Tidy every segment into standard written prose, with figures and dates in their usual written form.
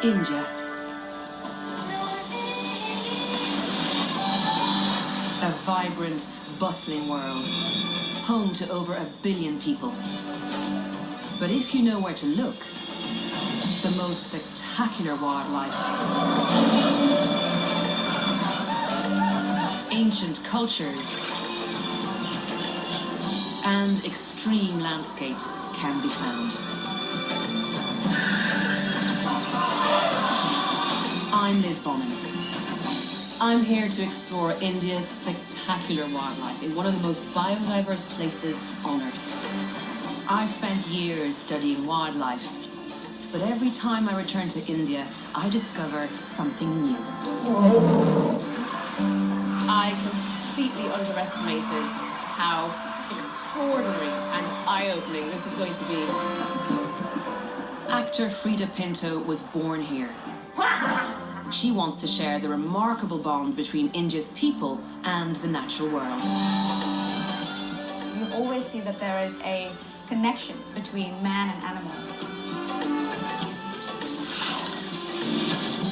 India. A vibrant, bustling world, home to over 1 billion people. But if you know where to look, the most spectacular wildlife, ancient cultures, and extreme landscapes can be found. I'm Liz Bonham. I'm here to explore India's spectacular wildlife in one of the most biodiverse places on Earth. I've spent years studying wildlife, but every time I return to India, I discover something new. I completely underestimated how extraordinary and eye-opening this is going to be. Actor Frida Pinto was born here. She wants to share the remarkable bond between India's people and the natural world. You always see that there is a connection between man and animal.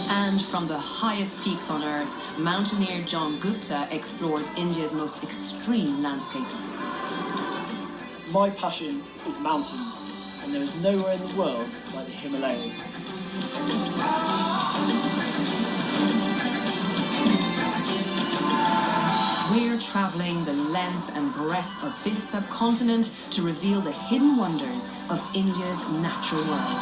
And from the highest peaks on Earth, mountaineer John Gupta explores India's most extreme landscapes. My passion is mountains, and there is nowhere in the world like the Himalayas. We're travelling the length and breadth of this subcontinent to reveal the hidden wonders of India's natural world.